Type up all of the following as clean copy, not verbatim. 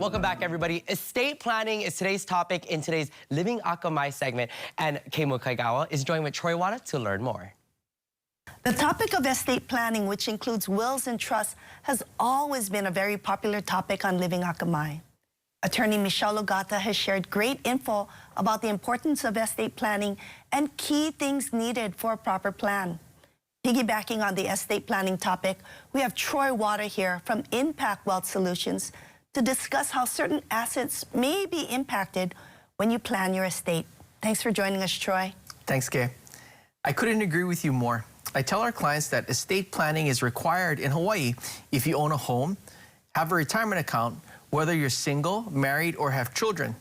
Welcome back, everybody. Estate planning is today's topic in today's Living Akamai segment, and Kay Mukaegawa is joined with Troy Wada to learn more. The topic of estate planning, which includes wills and trusts, has always been a very popular topic on Living Akamai. Attorney Michelle Ogata has shared great info about the importance of estate planning and key things needed for a proper plan. Piggybacking on the estate planning topic, we have Troy Wada here from Impact Wealth Solutions to discuss how certain assets may be impacted when you plan your estate. Thanks for joining us, Troy. Thanks, Kay. I couldn't agree with you more. I tell our clients that estate planning is required in Hawaii if you own a home, have a retirement account, whether you're single, married, or have children.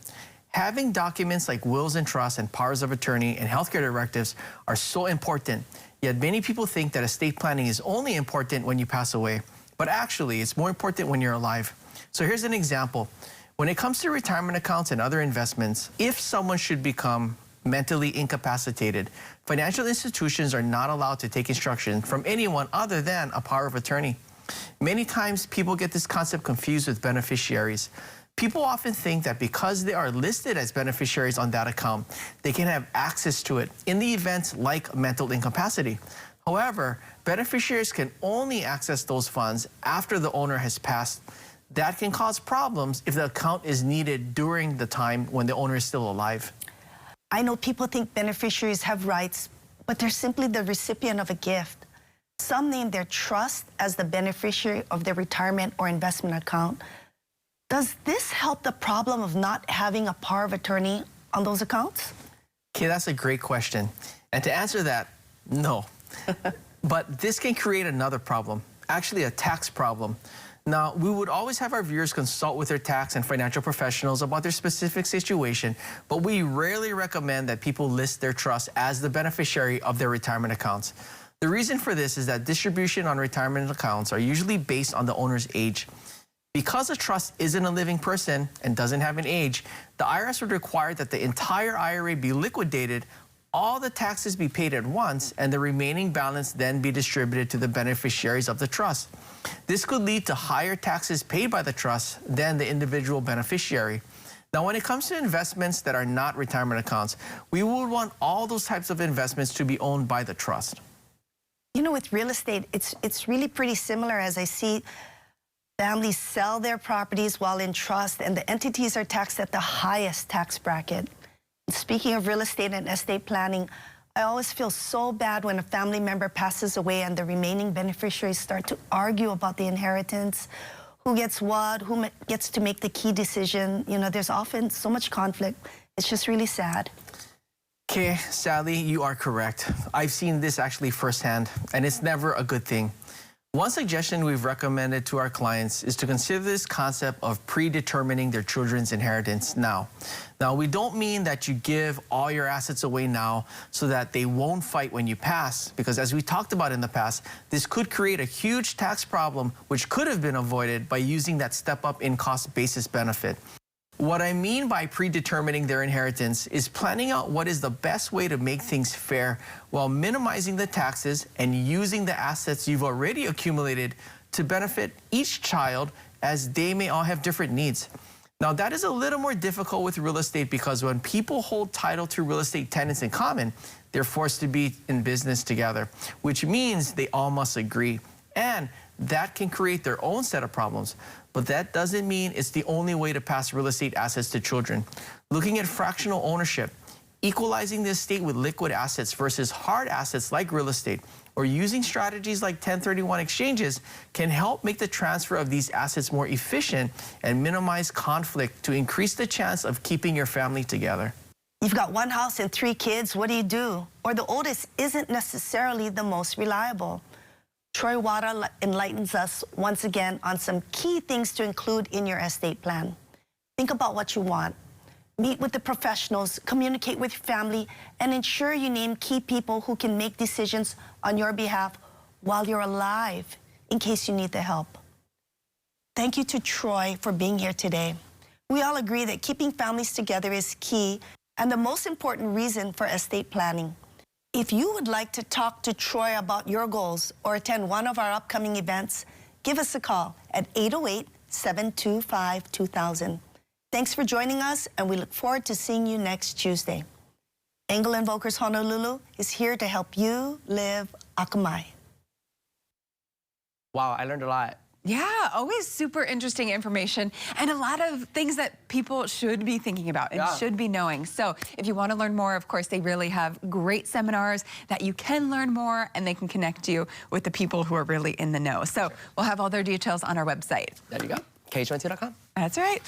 Having documents like wills and trusts and powers of attorney and healthcare directives are so important. Yet many people think that estate planning is only important when you pass away. But actually, it's more important when you're alive. So here's an example. When it comes to retirement accounts and other investments, if someone should become mentally incapacitated, financial institutions are not allowed to take instruction from anyone other than a power of attorney. Many times people get this concept confused with beneficiaries. People often think that because they are listed as beneficiaries on that account, they can have access to it in the events like mental incapacity. However, beneficiaries can only access those funds after the owner has passed. That can cause problems if the account is needed during the time when the owner is still alive. I know people think beneficiaries have rights, but they're simply the recipient of a gift. Some name their trust as the beneficiary of their retirement or investment account. Does this help the problem of not having a power of attorney on those accounts? Okay, that's a great question. And to answer that, no. But this can create another problem, actually a tax problem. Now, we would always have our viewers consult with their tax and financial professionals about their specific situation, but we rarely recommend that people list their trust as the beneficiary of their retirement accounts. The reason for this is that distribution on retirement accounts are usually based on the owner's age. Because a trust isn't a living person and doesn't have an age, the IRS would require that the entire IRA be liquidated, all the taxes be paid at once, and the remaining balance then be distributed to the beneficiaries of the trust. This could lead to higher taxes paid by the trust than the individual beneficiary. Now, when it comes to investments that are not retirement accounts, we would want all those types of investments to be owned by the trust. You know, with real estate, it's really pretty similar as I see families sell their properties while in trust, and the entities are taxed at the highest tax bracket. Speaking of real estate and estate planning, I always feel so bad when a family member passes away and the remaining beneficiaries start to argue about the inheritance, who gets what, who gets to make the key decision. You know, there's often so much conflict. It's just really sad. Okay, Sally, you are correct. I've seen this actually firsthand, and it's never a good thing. One suggestion we've recommended to our clients is to consider this concept of predetermining their children's inheritance now. Now, we don't mean that you give all your assets away now so that they won't fight when you pass, because as we talked about in the past, this could create a huge tax problem which could have been avoided by using that step-up in cost basis benefit. What I mean by predetermining their inheritance is planning out what is the best way to make things fair while minimizing the taxes and using the assets you've already accumulated to benefit each child, as they may all have different needs. Now, that is a little more difficult with real estate because when people hold title to real estate tenants in common, they're forced to be in business together, which means they all must agree. And that can create their own set of problems. But that doesn't mean it's the only way to pass real estate assets to children. Looking at fractional ownership, equalizing the estate with liquid assets versus hard assets like real estate, or using strategies like 1031 exchanges can help make the transfer of these assets more efficient and minimize conflict to increase the chance of keeping your family together. You've got one house and 3 kids, what do? Or the oldest isn't necessarily the most reliable. Troy Wada enlightens us once again on some key things to include in your estate plan. Think about what you want. Meet with the professionals, communicate with family, and ensure you name key people who can make decisions on your behalf while you're alive, in case you need the help. Thank you to Troy for being here today. We all agree that keeping families together is key and the most important reason for estate planning. If you would like to talk to Troy about your goals or attend one of our upcoming events, give us a call at 725-2000. Thanks for joining us, and we look forward to seeing you next Tuesday. Engel Invokers Honolulu is here to help you live Akamai. Wow, I learned a lot. Yeah, always super interesting information and a lot of things that people should be thinking about and should be knowing. So if you want to learn more, of course, they really have great seminars that you can learn more, and they can connect you with the people who are really in the know. So we'll have all their details on our website. There you go, KH92.com. That's right.